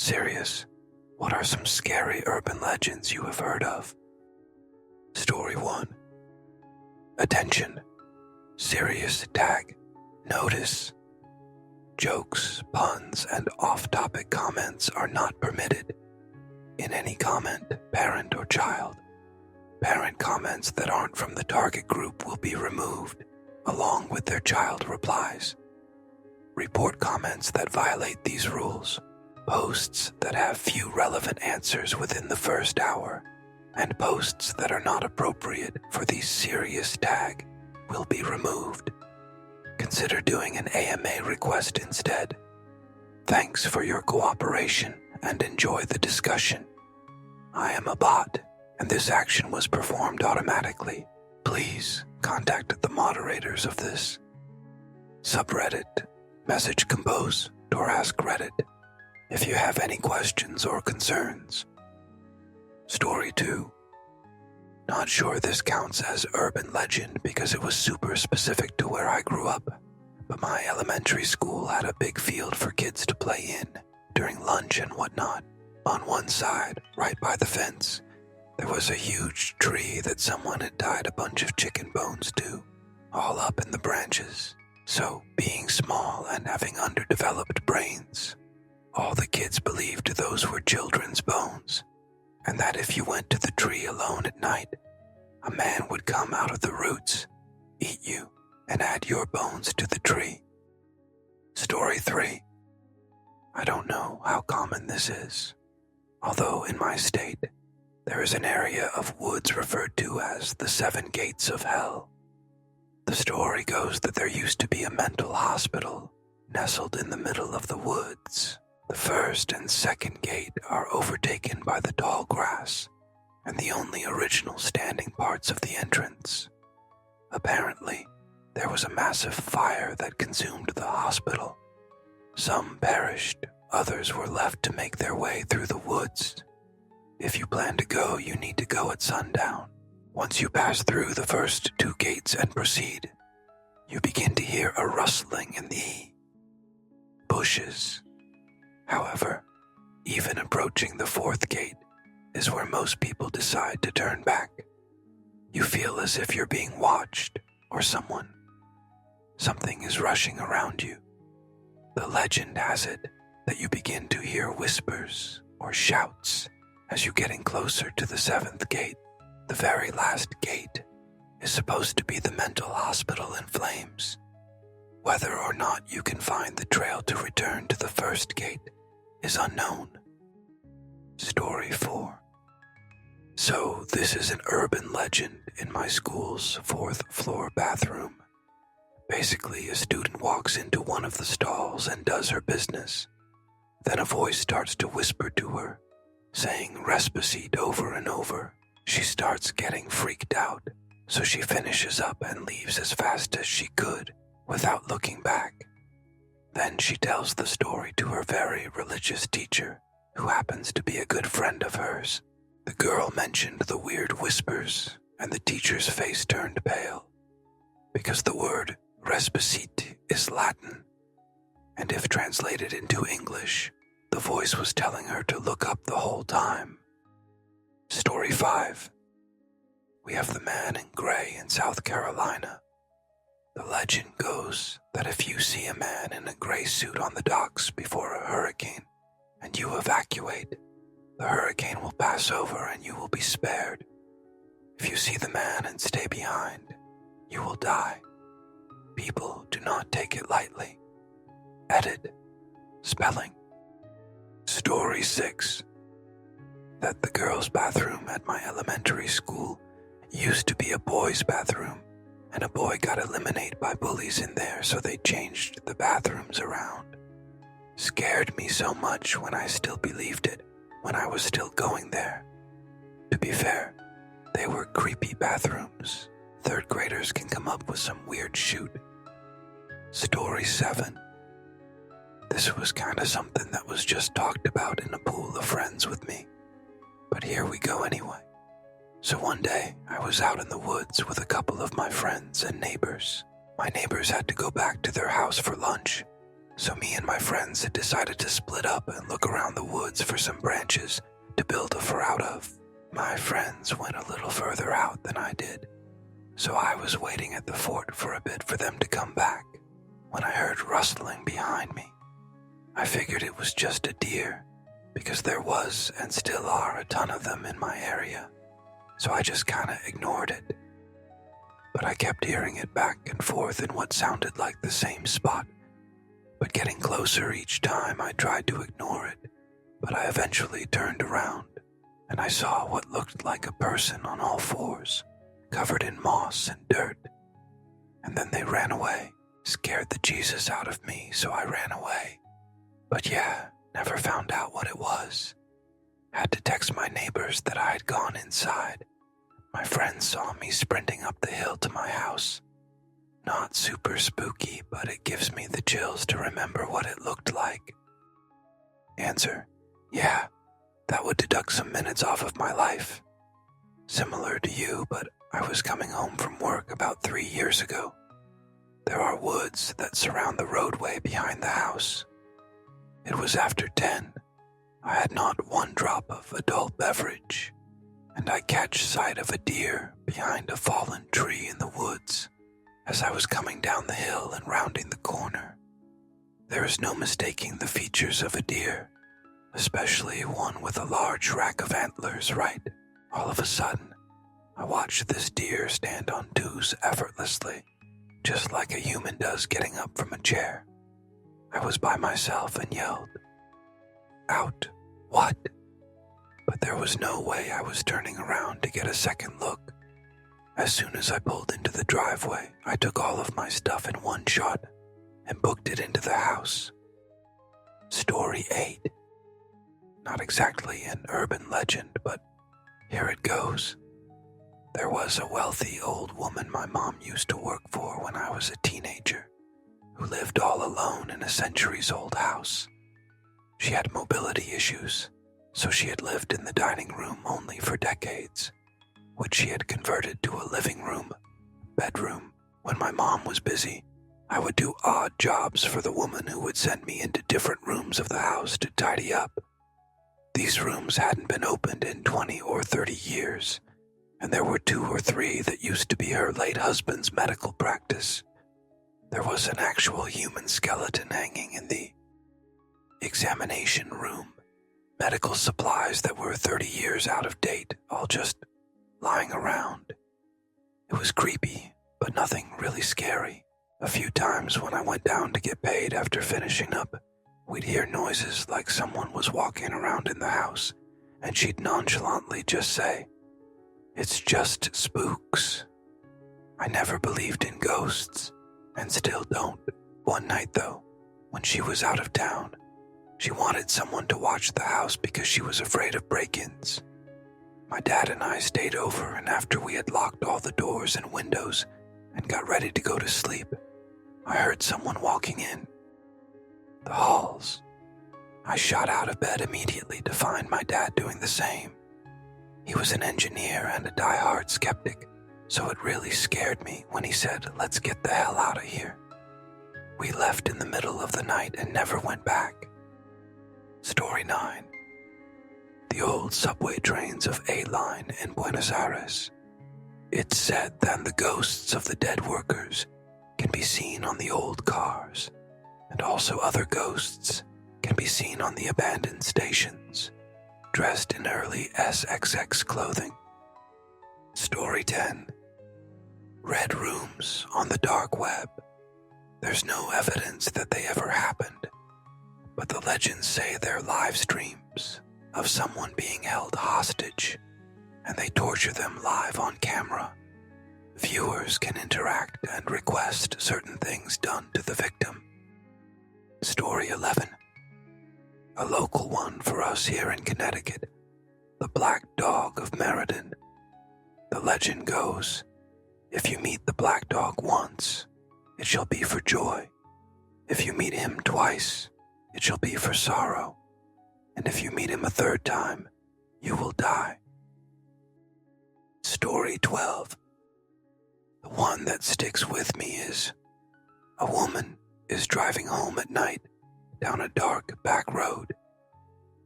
Serious, what are some scary urban legends you have heard of? Story 1. Attention. Serious tag. Notice. Jokes, puns, and off-topic comments are not permitted. In any comment, parent or child, parent comments that aren't from the target group will be removed, along with their child replies. Report comments that violate these rules, posts that have few relevant answers within the first hour, and posts that are not appropriate for the serious tag will be removed. Consider doing an AMA request instead. Thanks for your cooperation and enjoy the discussion. I am a bot, and this action was performed automatically. Please contact the moderators of this subreddit, message Compose, or ask Reddit if you have any questions or concerns. Story 2. Not sure this counts as urban legend because it was super specific to where I grew up, but my elementary school had a big field for kids to play in during lunch and whatnot. On one side, right by the fence, there was a huge tree that someone had tied a bunch of chicken bones to, all up in the branches. So, being small and having underdeveloped brains, all the kids believed those were children's bones, and that if you went to the tree alone at night, a man would come out of the roots, eat you, and add your bones to the tree. Story 3. I don't know how common this is, although in my state, there is an area of woods referred to as the 7 Gates of Hell. The story goes that there used to be a mental hospital nestled in the middle of the woods. The first and second gate are overtaken by the tall grass, and the only original standing parts of the entrance. Apparently, there was a massive fire that consumed the hospital. Some perished, others were left to make their way through the woods. If you plan to go, you need to go at sundown. Once you pass through the first 2 gates and proceed, you begin to hear a rustling in the bushes. However, even approaching the 4th gate is where most people decide to turn back. You feel as if you're being watched, or something is rushing around you. The legend has it that you begin to hear whispers or shouts as you're getting closer to the 7th gate. The very last gate is supposed to be the mental hospital in flames. Whether or not you can find the trail to return to the 1st gate is unknown. Story 4. So this is an urban legend in my school's 4th floor bathroom. Basically, a student walks into one of the stalls and does her business. Then a voice starts to whisper to her, saying Respacite over and over. She starts getting freaked out, so she finishes up and leaves as fast as she could without looking back. Then she tells the story to her very religious teacher, who happens to be a good friend of hers. The girl mentioned the weird whispers, and the teacher's face turned pale, because the word respacite is Latin, and if translated into English, the voice was telling her to look up the whole time. Story 5. We have the man in gray in South Carolina. The legend goes that if you see a man in a gray suit on the docks before a hurricane and you evacuate, the hurricane will pass over and you will be spared. If you see the man and stay behind, you will die. People do not take it lightly. Edit. Spelling. Story 6. That the girls' bathroom at my elementary school used to be a boys' bathroom, and a boy got eliminated by bullies in there, so they changed the bathrooms around. Scared me so much when I still believed it, when I was still going there. To be fair, they were creepy bathrooms. 3rd graders can come up with some weird shoot. Story 7. This was kinda something that was just talked about in a pool of friends with me. But here we go anyway. So one day, I was out in the woods with a couple of my friends and neighbors. My neighbors had to go back to their house for lunch, so me and my friends had decided to split up and look around the woods for some branches to build a fort out of. My friends went a little further out than I did, so I was waiting at the fort for a bit for them to come back when I heard rustling behind me. I figured it was just a deer, because there was and still are a ton of them in my area, so I just kinda ignored it. But I kept hearing it back and forth in what sounded like the same spot, but getting closer each time I tried to ignore it, but I eventually turned around and I saw what looked like a person on all fours, covered in moss and dirt. And then they ran away, scared the Jesus out of me, so I ran away. But yeah, never found out what it was. Had to text my neighbors that I had gone inside. My friends saw me sprinting up the hill to my house. Not super spooky, but it gives me the chills to remember what it looked like. Answer: yeah, that would deduct some minutes off of my life. Similar to you, but I was coming home from work about 3 years ago. There are woods that surround the roadway behind the house. It was after 10. I had not one drop of adult beverage, and I catch sight of a deer behind a fallen tree in the woods as I was coming down the hill and rounding the corner. There is no mistaking the features of a deer, especially one with a large rack of antlers, right? All of a sudden, I watched this deer stand on twos effortlessly, just like a human does getting up from a chair. I was by myself and yelled, "Out, what?" But there was no way I was turning around to get a second look. As soon as I pulled into the driveway, I took all of my stuff in one shot and booked it into the house. Story 8. Not exactly an urban legend, but here it goes. There was a wealthy old woman my mom used to work for when I was a teenager, who lived all alone in a centuries-old house. She had mobility issues, so she had lived in the dining room only for decades, which she had converted to a living room, bedroom. When my mom was busy, I would do odd jobs for the woman who would send me into different rooms of the house to tidy up. These rooms hadn't been opened in 20 or 30 years, and there were 2 or 3 that used to be her late husband's medical practice. There was an actual human skeleton hanging in the examination room, medical supplies that were 30 years out of date, all just lying around. It was creepy, but nothing really scary. A few times when I went down to get paid after finishing up, we'd hear noises like someone was walking around in the house, and she'd nonchalantly just say, "It's just spooks." I never believed in ghosts, and still don't. One night though, when she was out of town, she wanted someone to watch the house because she was afraid of break-ins. My dad and I stayed over, and after we had locked all the doors and windows and got ready to go to sleep, I heard someone walking in the halls. I shot out of bed immediately to find my dad doing the same. He was an engineer and a die-hard skeptic, so it really scared me when he said, "Let's get the hell out of here." We left in the middle of the night and never went back. Story 9. The old subway trains of A-Line in Buenos Aires. It's said that the ghosts of the dead workers can be seen on the old cars, and also other ghosts can be seen on the abandoned stations, dressed in early SXX clothing. Story 10. Red rooms on the dark web. There's no evidence that they ever happened, but the legends say they're live streams of someone being held hostage, and they torture them live on camera. Viewers can interact and request certain things done to the victim. Story 11. A local one for us here in Connecticut, the Black Dog of Meriden. The legend goes, if you meet the black dog once, it shall be for joy. If you meet him twice, it shall be for sorrow. And if you meet him a third time, you will die. Story 12. The one that sticks with me is, a woman is driving home at night down a dark back road.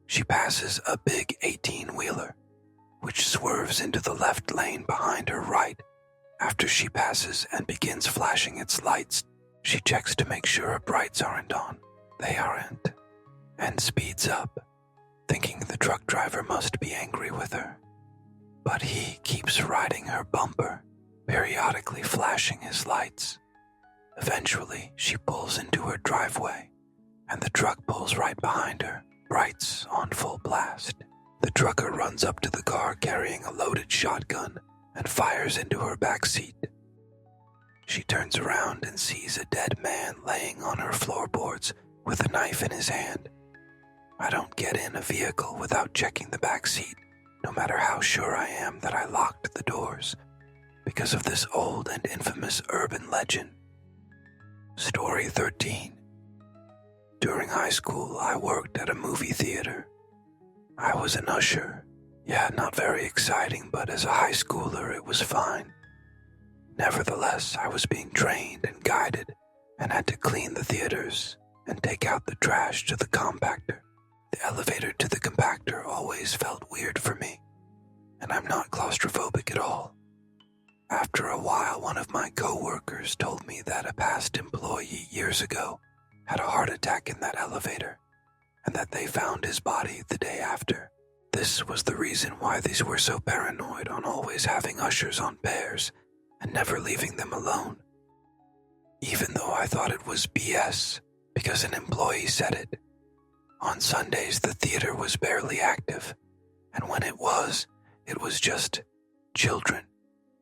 She passes a big 18-wheeler, which swerves into the left lane behind her right. After she passes and begins flashing its lights, she checks to make sure her brights aren't on. They aren't, and speeds up, thinking the truck driver must be angry with her. But he keeps riding her bumper, periodically flashing his lights. Eventually, she pulls into her driveway, and the truck pulls right behind her, brights on full blast. The trucker runs up to the car carrying a loaded shotgun and fires into her back seat. She turns around and sees a dead man laying on her floorboards with a knife in his hand. I don't get in a vehicle without checking the back seat, no matter how sure I am that I locked the doors, because of this old and infamous urban legend. Story 13. During high school, I worked at a movie theater. I was an usher. Yeah, not very exciting, but as a high schooler, it was fine. Nevertheless, I was being trained and guided and had to clean the theaters and take out the trash to the compactor. The elevator to the compactor always felt weird for me, and I'm not claustrophobic at all. After a while, one of my co-workers told me that a past employee years ago had a heart attack in that elevator, and that they found his body the day after. This was the reason why these were so paranoid on always having ushers on pairs and never leaving them alone. Even though I thought it was BS, because an employee said it. On Sundays, the theater was barely active, and when it was just children,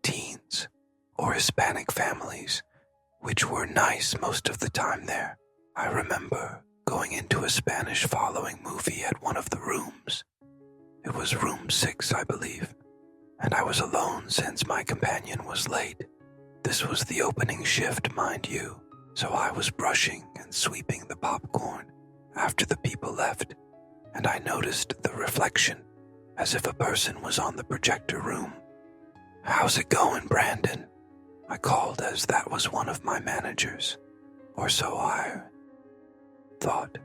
teens, or Hispanic families, which were nice most of the time there. I remember going into a Spanish following movie at one of the rooms. It was room 6, I believe, and I was alone since my companion was late. This was the opening shift, mind you, so I was brushing and sweeping the popcorn after the people left, and I noticed the reflection, as if a person was on the projector room. "How's it going, Brandon?" I called, as that was one of my managers, or so I thought.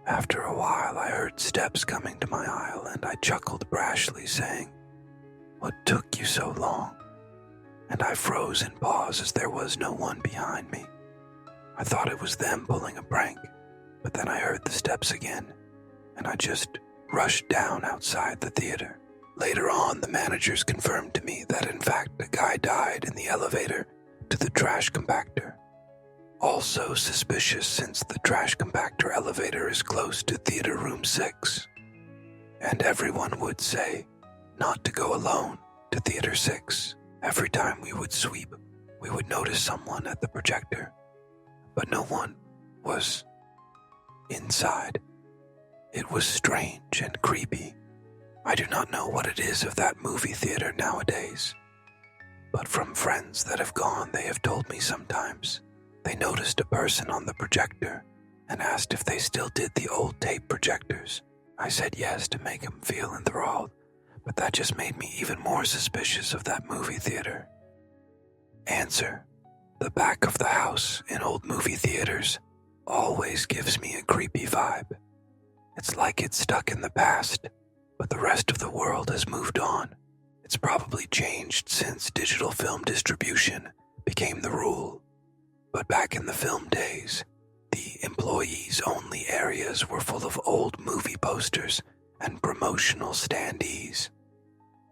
After a while, I heard steps coming to my aisle, and I chuckled brashly, saying, "What took you so long?" And I froze in pause as there was no one behind me. I thought it was them pulling a prank, but then I heard the steps again, and I just rushed down outside the theater. Later on, the managers confirmed to me that in fact a guy died in the elevator to the trash compactor. Also suspicious, since the trash compactor elevator is close to theater room 6. And everyone would say not to go alone to theater 6. Every time we would sweep, we would notice someone at the projector, but no one was inside. It was strange and creepy. I do not know what it is of that movie theater nowadays, but from friends that have gone, they have told me sometimes they noticed a person on the projector and asked if they still did the old tape projectors. I said yes to make them feel enthralled, but that just made me even more suspicious of that movie theater. Answer: the back of the house in old movie theaters always gives me a creepy vibe. It's like it's stuck in the past, but the rest of the world has moved on. It's probably changed since digital film distribution became the rule. But back in the film days, the employees-only areas were full of old movie posters and promotional standees.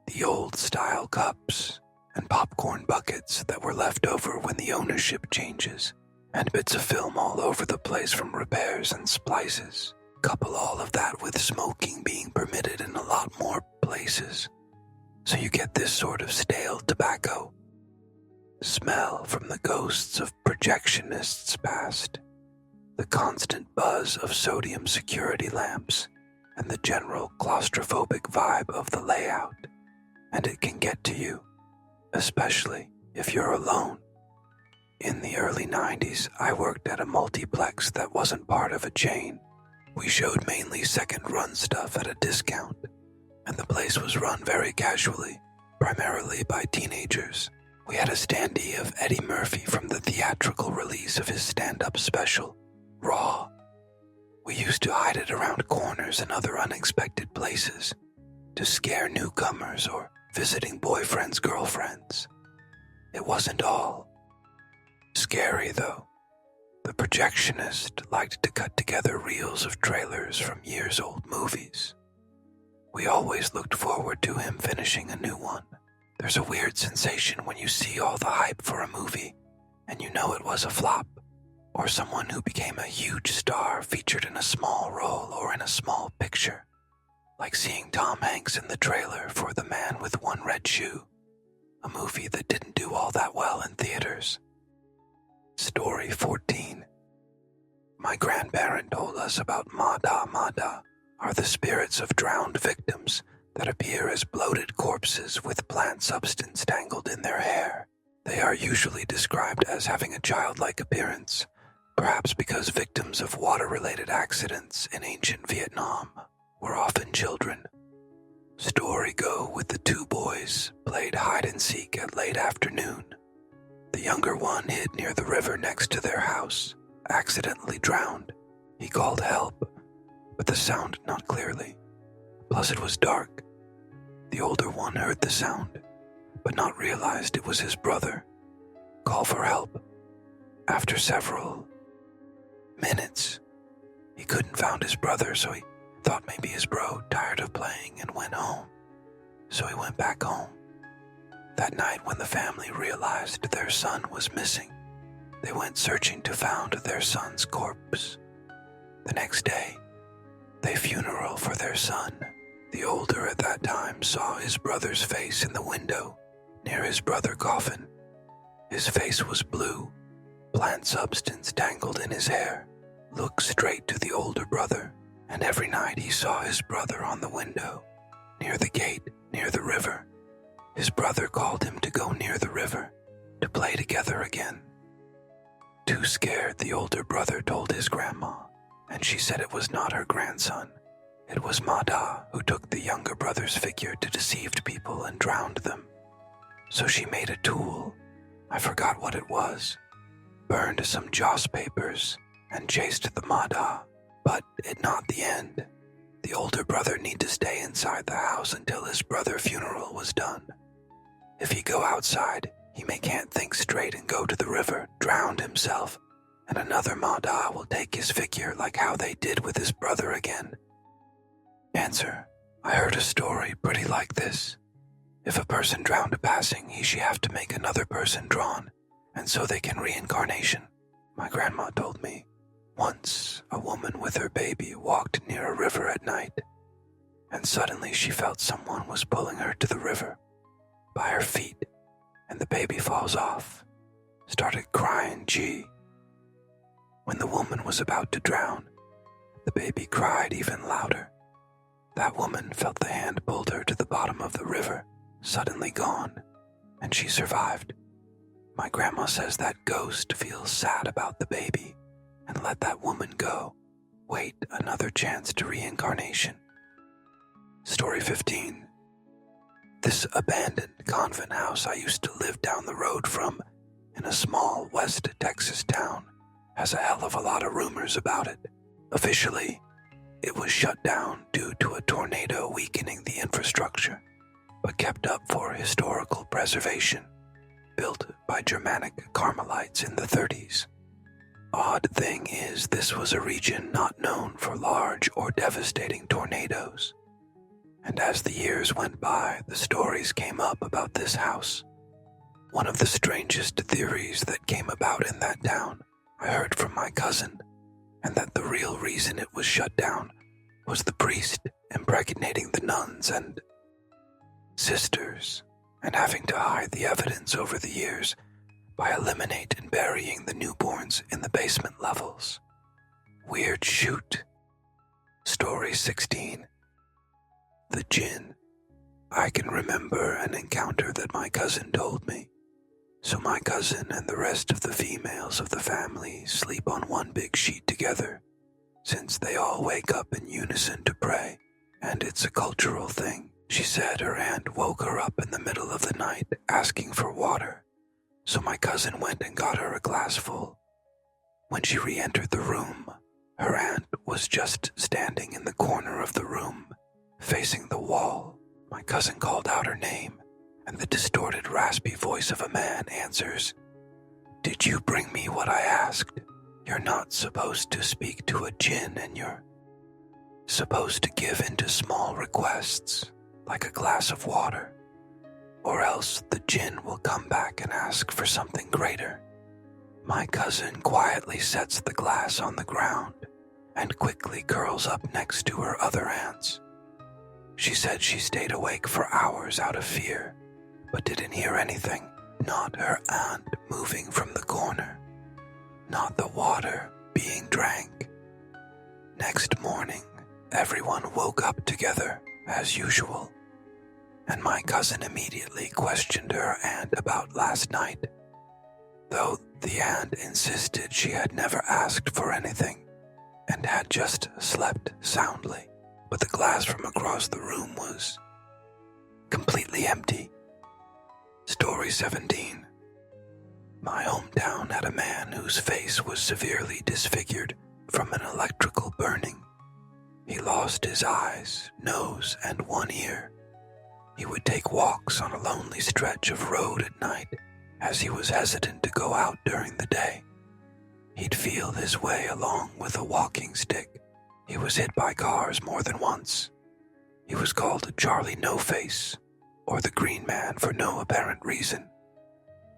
The old-style cups and popcorn buckets that were left over when the ownership changes, and bits of film all over the place from repairs and splices. Couple all of that with smoking being permitted in a lot more places. So you get this sort of stale tobacco smell from the ghosts of projectionists past, the constant buzz of sodium security lamps, and the general claustrophobic vibe of the layout. And it can get to you, especially if you're alone. In the early 90s, I worked at a multiplex that wasn't part of a chain. We showed mainly second-run stuff at a discount, and the place was run very casually, primarily by teenagers. We had a standee of Eddie Murphy from the theatrical release of his stand-up special, Raw. We used to hide it around corners and other unexpected places to scare newcomers or visiting boyfriends' girlfriends. It wasn't all scary, though. The projectionist liked to cut together reels of trailers from years-old movies. We always looked forward to him finishing a new one. There's a weird sensation when you see all the hype for a movie and you know it was a flop, or someone who became a huge star featured in a small role or in a small picture, like seeing Tom Hanks in the trailer for The Man with One Red Shoe, a movie that didn't do all that well in theaters. Story 14. My grandparent told us about Mada Mada, are the spirits of drowned victims that appear as bloated corpses with plant substance tangled in their hair. They are usually described as having a childlike appearance, perhaps because victims of water-related accidents in ancient Vietnam were often children. Story go with the two boys played hide-and-seek at late afternoon. The younger one hid near the river next to their house, accidentally drowned. He called help, but the sound not clearly. Plus it was dark. The older one heard the sound, but not realized it was his brother. Call for help. After several minutes, he couldn't find his brother, so he thought maybe his bro tired of playing and went home. So he went back home. That night when the family realized their son was missing, they went searching to find their son's corpse. The next day, they funeral for their son. The older at that time saw his brother's face in the window near his brother's coffin. His face was blue, plant substance tangled in his hair. Looked straight to the older brother, and every night he saw his brother on the window, near the gate, near the river. His brother called him to go near the river, to play together again. Too scared, the older brother told his grandma, and she said it was not her grandson. It was Mada who took the younger brother's figure to deceive people and drowned them. So she made a tool, I forgot what it was, burned some joss papers, and chased the Mada, but it not the end. The older brother need to stay inside the house until his brother's funeral was done. If he go outside, he may can't think straight and go to the river, drown himself, and another Mada will take his figure like how they did with his brother again. Answer: I heard a story pretty like this. If a person drowned a passing, he should have to make another person drawn, and so they can reincarnation. My grandma told me. Once, a woman with her baby walked near a river at night, and suddenly she felt someone was pulling her to the river by her feet, and the baby falls off, started crying, gee. When the woman was about to drown, the baby cried even louder. That woman felt the hand pulled her to the bottom of the river, suddenly gone, and she survived. My grandma says that ghost feels sad about the baby and let that woman go, wait another chance to reincarnation. Story 15. This abandoned convent house I used to live down the road from in a small West Texas town has a hell of a lot of rumors about it. Officially, it was shut down due to a tornado weakening the infrastructure, but kept up for historical preservation, built by Germanic Carmelites in the 30s. Odd thing is, this was a region not known for large or devastating tornadoes. And as the years went by, the stories came up about this house. One of the strangest theories that came about in that town, I heard from my cousin, and that the real reason it was shut down was the priest impregnating the nuns and sisters, and having to hide the evidence over the years by eliminating and burying the newborns in the basement levels. Weird shoot. Story 16. The Jinn. I can remember an encounter that my cousin told me. So my cousin and the rest of the females of the family sleep on one big sheet together, since they all wake up in unison to pray, and it's a cultural thing. She said her aunt woke her up in the middle of the night asking for water, so my cousin went and got her a glass full. When she re-entered the room, her aunt was just standing in the corner of the room, facing the wall. My cousin called out her name, and the distorted, raspy voice of a man answers, "Did you bring me what I asked? You're not supposed to speak to a jinn, and you're supposed to give in to small requests, like a glass of water, or else the jinn will come back and ask for something greater." My cousin quietly sets the glass on the ground and quickly curls up next to her other aunts. She said she stayed awake for hours out of fear, but didn't hear anything, not her aunt moving from the corner, not the water being drank. Next morning, everyone woke up together as usual, and my cousin immediately questioned her aunt about last night, though the aunt insisted she had never asked for anything and had just slept soundly, but the glass from across the room was completely empty. Story 17. My hometown had a man whose face was severely disfigured from an electrical burning. He lost his eyes, nose, and one ear. He would take walks on a lonely stretch of road at night, as he was hesitant to go out during the day. He'd feel his way along with a walking stick. He was hit by cars more than once. He was called Charlie No Face, or the Green Man, for no apparent reason.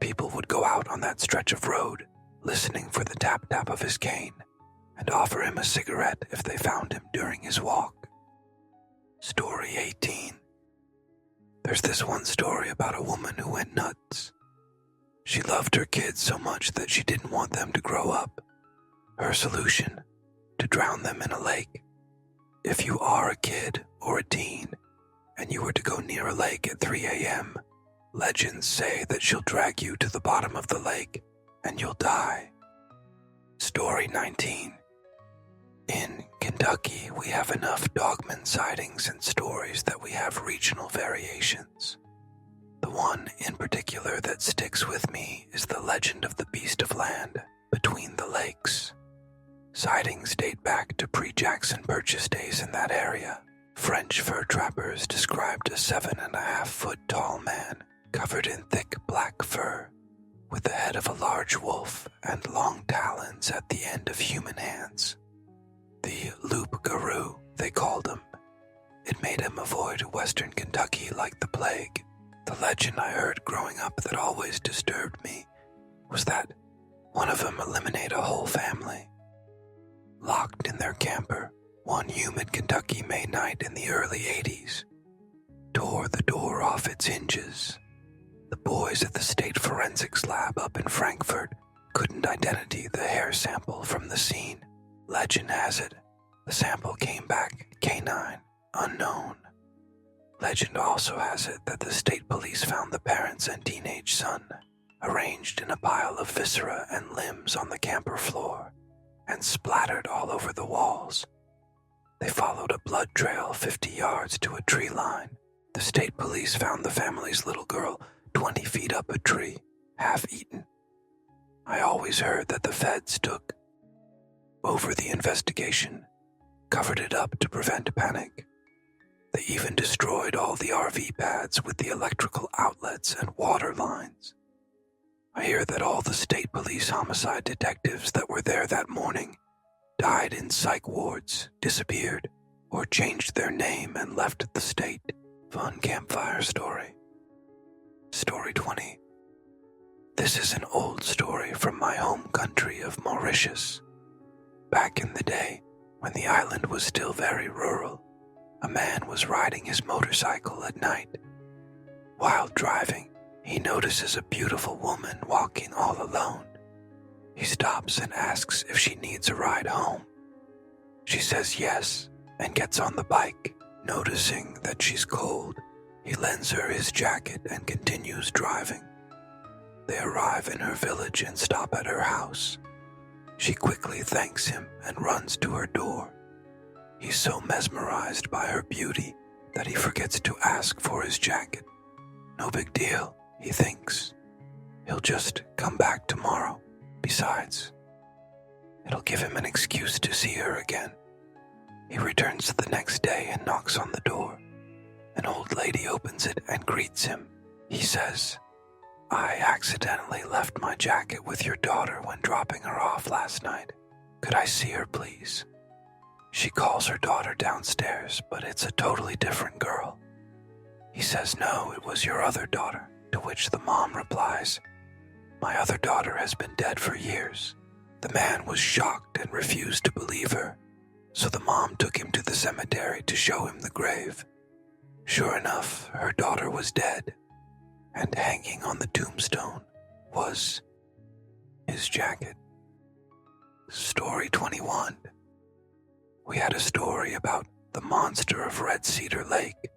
People would go out on that stretch of road, listening for the tap-tap of his cane, and offer him a cigarette if they found him during his walk. Story 18. There's this one story about a woman who went nuts. She loved her kids so much that she didn't want them to grow up. Her solution: to drown them in a lake. If you are a kid or a teen, and you were to go near a lake at 3 a.m., legends say that she'll drag you to the bottom of the lake, and you'll die. Story 19. In Kentucky, we have enough dogman sightings and stories that we have regional variations. The one in particular that sticks with me is the legend of the Beast of Land between the lakes. Sightings date back to pre-Jackson Purchase days in that area. French fur trappers described a 7.5-foot tall man covered in thick black fur, with the head of a large wolf and long talons at the end of human hands. The loup-garou, they called him. It made him avoid western Kentucky like the plague. The legend I heard growing up that always disturbed me was that one of them eliminated a whole family. Locked in their camper, one humid Kentucky May night in the early 80s, tore the door off its hinges. The boys at the State Forensics Lab up in Frankfurt couldn't identify the hair sample from the scene. Legend has it, the sample came back canine, unknown. Legend also has it that the state police found the parents and teenage son arranged in a pile of viscera and limbs on the camper floor and splattered all over the walls. They followed a blood trail 50 yards to a tree line. The state police found the family's little girl 20 feet up a tree, half eaten. I always heard that the feds took over the investigation, covered it up to prevent panic. They even destroyed all the RV pads with the electrical outlets and water lines. I hear that all the state police homicide detectives that were there that morning died in psych wards, disappeared, or changed their name and left the state. Fun campfire story. Story 20. This is an old story from my home country of Mauritius. Back in the day, when the island was still very rural, a man was riding his motorcycle at night. While driving, he notices a beautiful woman walking all alone. He stops and asks if she needs a ride home. She says yes and gets on the bike. Noticing that she's cold, he lends her his jacket and continues driving. They arrive in her village and stop at her house. She quickly thanks him and runs to her door. He's so mesmerized by her beauty that he forgets to ask for his jacket. No big deal, he thinks. He'll just come back tomorrow. Besides, it'll give him an excuse to see her again. He returns the next day and knocks on the door. An old lady opens it and greets him. He says, "I accidentally left my jacket with your daughter when dropping her off last night. Could I see her, please?" She calls her daughter downstairs, but it's a totally different girl. He says, "No, it was your other daughter," to which the mom replies, "My other daughter has been dead for years." The man was shocked and refused to believe her, so the mom took him to the cemetery to show him the grave. Sure enough, her daughter was dead, and hanging on the tombstone was his jacket. Story 21. We had a story about the monster of Red Cedar Lake.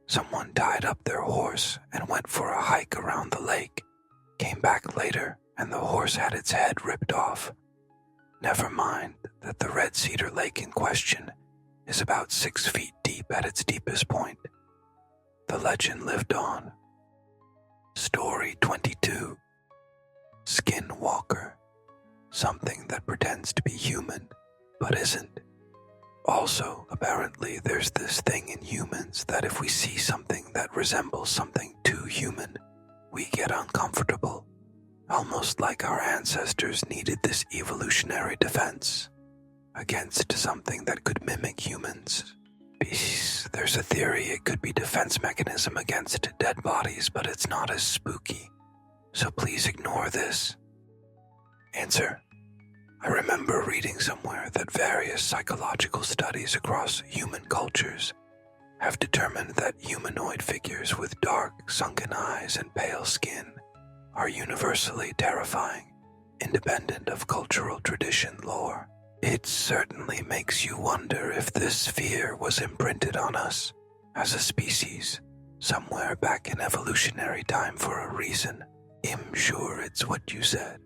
Someone tied up their horse and went for a hike around the lake, came back later, and the horse had its head ripped off. Never mind that the Red Cedar Lake in question is about 6 feet deep at its deepest point. The legend lived on. Story 22. Skinwalker. Something that pretends to be human, but isn't. Also, apparently, there's this thing in humans that if we see something that resembles something too human, we get uncomfortable. Almost like our ancestors needed this evolutionary defense against something that could mimic humans. There's a theory it could be defense mechanism against dead bodies, but it's not as spooky. So please ignore this. Answer. I remember reading somewhere that various psychological studies across human cultures have determined that humanoid figures with dark, sunken eyes and pale skin are universally terrifying, independent of cultural tradition lore. It certainly makes you wonder if this fear was imprinted on us as a species somewhere back in evolutionary time for a reason. I'm sure it's what you said.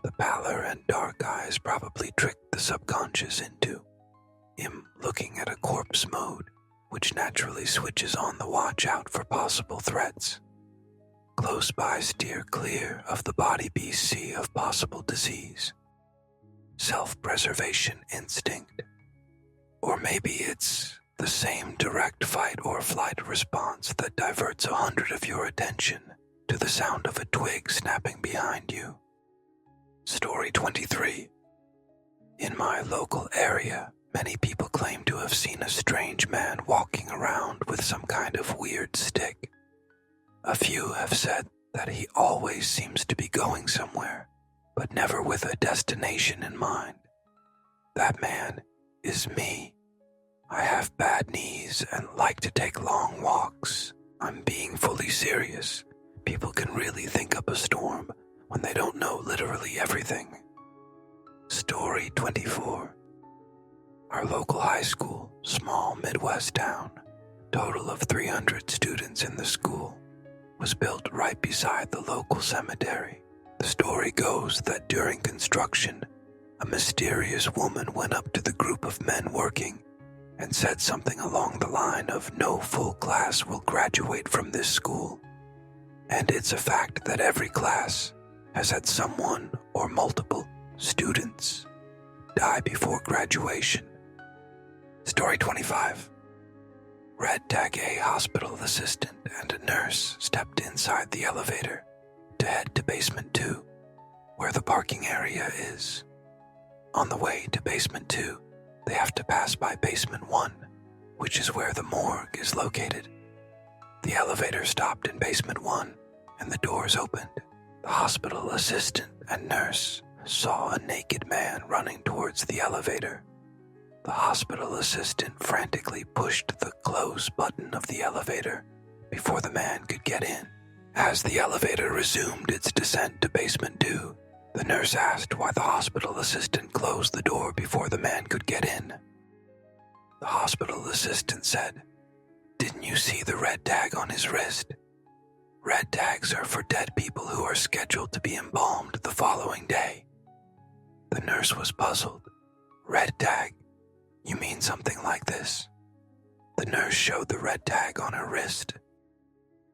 The pallor and dark eyes probably tricked the subconscious into him looking at a corpse mode, which naturally switches on the watch out for possible threats. Close by, steer clear of the body beast sea of possible disease. Self-preservation instinct. Or maybe it's the same direct fight or flight response that diverts 100 of your attention to the sound of a twig snapping behind you. Story 23. In my local area, many people claim to have seen a strange man walking around with some kind of weird stick. A few have said that he always seems to be going somewhere, but never with a destination in mind. That man is me. I have bad knees and like to take long walks. I'm being fully serious. People can really think up a storm when they don't know literally everything. Story 24. Our local high school, small Midwest town, total of 300 students in the school, was built right beside the local cemetery. The story goes that during construction, a mysterious woman went up to the group of men working and said something along the line of "No full class will graduate from this school." And it's a fact that every class has had someone or multiple students die before graduation. Story 25. Red Tag A hospital assistant and a nurse stepped inside the elevator to head to basement 2, where the parking area is. On the way to basement 2, they have to pass by basement 1, which is where the morgue is located. The elevator stopped in basement 1, and the doors opened. The hospital assistant and nurse saw a naked man running towards the elevator. The hospital assistant frantically pushed the close button of the elevator before the man could get in. As the elevator resumed its descent to basement 2, the nurse asked why the hospital assistant closed the door before the man could get in. The hospital assistant said, "Didn't you see the red tag on his wrist? Red tags are for dead people who are scheduled to be embalmed the following day." The nurse was puzzled. "Red tag? You mean something like this?" The nurse showed the red tag on her wrist